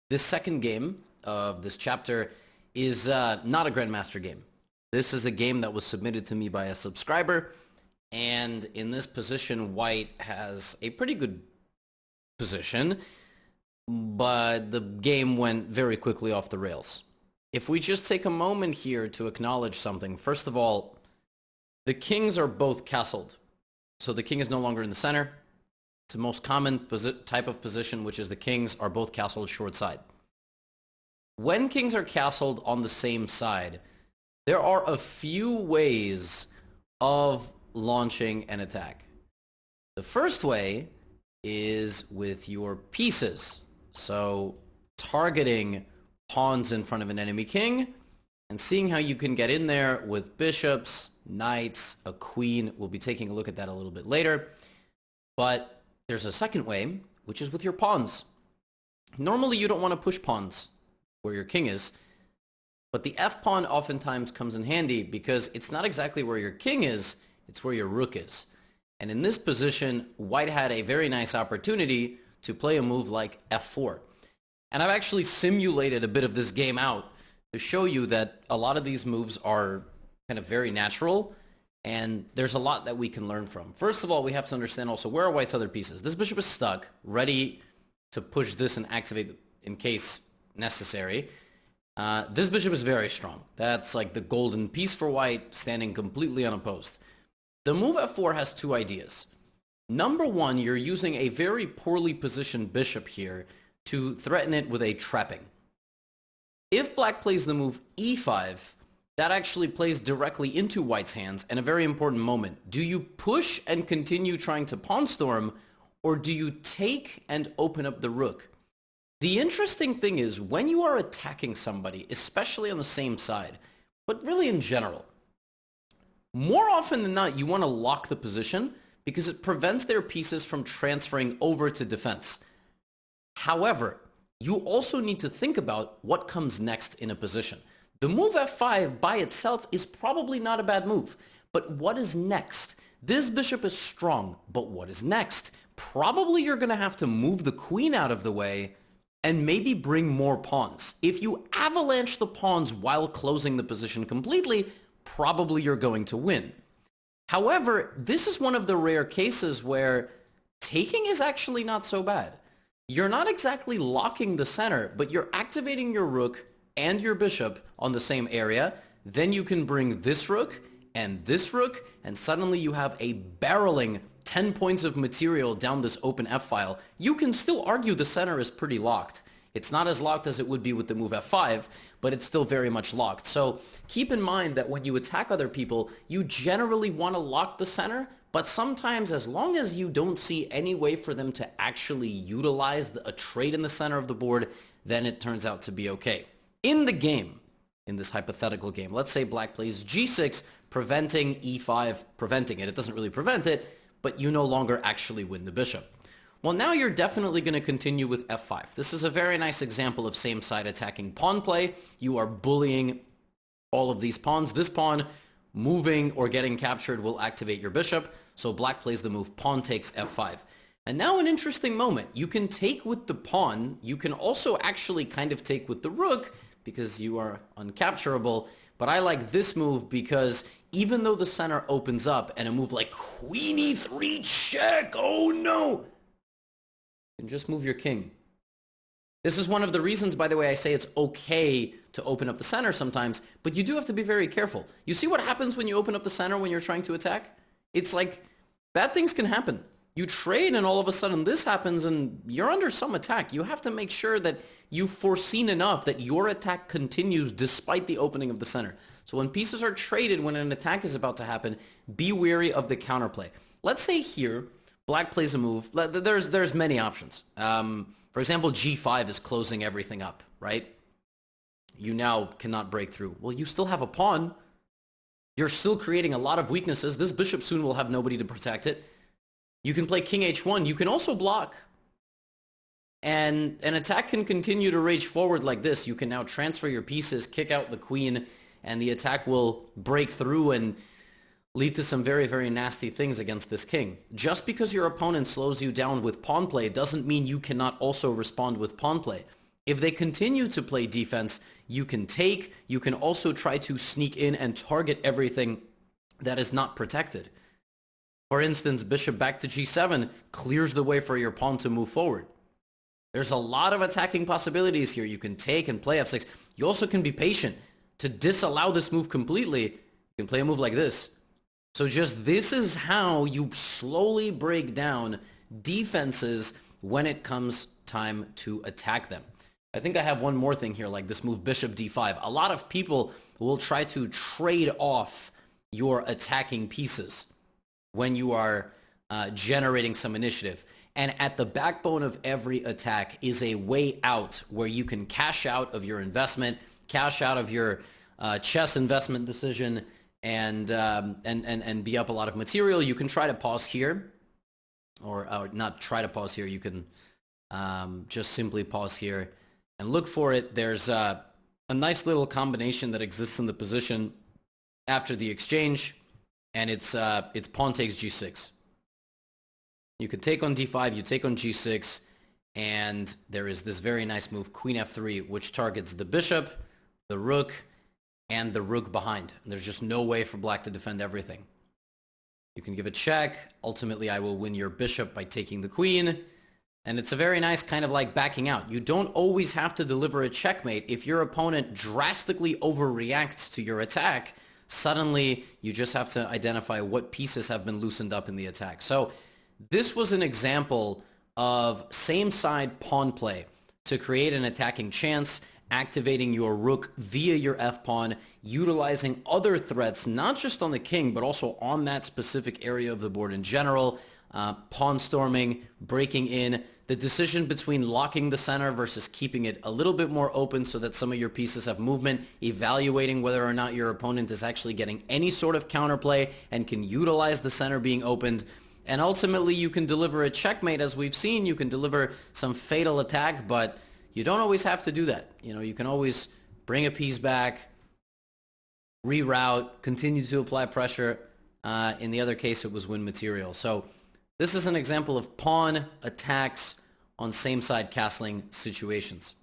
This second game of this chapter is not a Grandmaster game. This is a game that was submitted to me by a subscriber, and in this position, White has a pretty good position, but the game went very quickly off the rails. If we just take a moment here to acknowledge something, first of all, the kings are both castled. So the king is no longer in the center. It's the most common type of position, which is the kings are both castled short side. When kings are castled on the same side, there are a few ways of launching an attack. The first way is with your pieces. So targeting pawns in front of an enemy king and seeing how you can get in there with bishops, knights, a queen. We'll be taking a look at that a little bit later. But there's a second way, which is with your pawns. Normally you don't want to push pawns where your king is, but the f-pawn oftentimes comes in handy because it's not exactly where your king is, it's where your rook is. And in this position, White had a very nice opportunity to play a move like f4. And I've actually simulated a bit of this game out to show you that a lot of these moves are kind of very natural, and there's a lot that we can learn from. First of all, we have to understand also where are White's other pieces. This bishop is stuck, ready to push this and activate in case necessary. This bishop is very strong. That's like the golden piece for White, standing completely unopposed. The move f4 has two ideas. Number one, you're using a very poorly positioned bishop here to threaten it with a trapping. If Black plays the move e5, that actually plays directly into White's hands, and a very important moment. Do you push and continue trying to pawn storm, or do you take and open up the rook? The interesting thing is, when you are attacking somebody, especially on the same side, but really in general, more often than not, you want to lock the position because it prevents their pieces from transferring over to defense. However, you also need to think about what comes next in a position. The move f5 by itself is probably not a bad move, but what is next? This bishop is strong, but what is next? Probably you're going to have to move the queen out of the way and maybe bring more pawns. If you avalanche the pawns while closing the position completely, probably you're going to win. However, this is one of the rare cases where taking is actually not so bad. You're not exactly locking the center, but you're activating your rook and your bishop on the same area. Then you can bring this rook, and suddenly you have a barreling 10 points of material down this open f-file. You can still argue the center is pretty locked. It's not as locked as it would be with the move f5, but it's still very much locked. So keep in mind that when you attack other people, you generally want to lock the center, but sometimes as long as you don't see any way for them to actually utilize a trade in the center of the board, then it turns out to be okay. In the game, in this hypothetical game, let's say Black plays g6, preventing e5, preventing it. It doesn't really prevent it, but you no longer actually win the bishop. Well, now you're definitely going to continue with f5. This is a very nice example of same side attacking pawn play. You are bullying all of these pawns. This pawn moving or getting captured will activate your bishop. So Black plays the move pawn takes f5. And now an interesting moment. You can take with the pawn. You can also actually kind of take with the rook because you are uncapturable. But I like this move because even though the center opens up and a move like queen e3 check, oh no, you can just move your king. This is one of the reasons, by the way, I say it's okay to open up the center sometimes, but you do have to be very careful. You see what happens when you open up the center when you're trying to attack? It's like bad things can happen. You trade and all of a sudden this happens and you're under some attack. You have to make sure that you've foreseen enough that your attack continues despite the opening of the center. So when pieces are traded, when an attack is about to happen, be wary of the counterplay. Let's say here, Black plays a move. There's many options. For example, g5 is closing everything up, right? You now cannot break through. Well, you still have a pawn. You're still creating a lot of weaknesses. This bishop soon will have nobody to protect it. You can play king h1. You can also block. And an attack can continue to rage forward like this. You can now transfer your pieces, kick out the queen, and the attack will break through and lead to some very, very nasty things against this king. Just because your opponent slows you down with pawn play doesn't mean you cannot also respond with pawn play. If they continue to play defense, you can take, you can also try to sneak in and target everything that is not protected. For instance, bishop back to g7 clears the way for your pawn to move forward. There's a lot of attacking possibilities here. You can take and play f6. You also can be patient. To disallow this move completely, you can play a move like this. So just this is how you slowly break down defenses when it comes time to attack them. I think I have one more thing here, like this move bishop d5. A lot of people will try to trade off your attacking pieces when you are generating some initiative. And at the backbone of every attack is a way out where you can cash out of your investment, cash out of your chess investment decision, and be up a lot of material. You can try to pause here, or not try to pause here. You can just simply pause here and look for it. There's a nice little combination that exists in the position after the exchange, and it's pawn takes g6. You could take on d5, you take on g6, and there is this very nice move, queen f3, which targets the bishop, the rook, and the rook behind. And there's just no way for black to defend everything. You can give a check. Ultimately, I will win your bishop by taking the queen. And it's a very nice kind of like backing out. You don't always have to deliver a checkmate. If your opponent drastically overreacts to your attack, suddenly you just have to identify what pieces have been loosened up in the attack. So this was an example of same side pawn play to create an attacking chance, activating your rook via your f-pawn, utilizing other threats, not just on the king, but also on that specific area of the board in general, pawn storming, breaking in, the decision between locking the center versus keeping it a little bit more open so that some of your pieces have movement, evaluating whether or not your opponent is actually getting any sort of counterplay and can utilize the center being opened. And ultimately, you can deliver a checkmate. As we've seen, you can deliver some fatal attack, but you don't always have to do that. You know, you can always bring a piece back, reroute, continue to apply pressure. In the other case, it was win material. So this is an example of pawn attacks on same-side castling situations.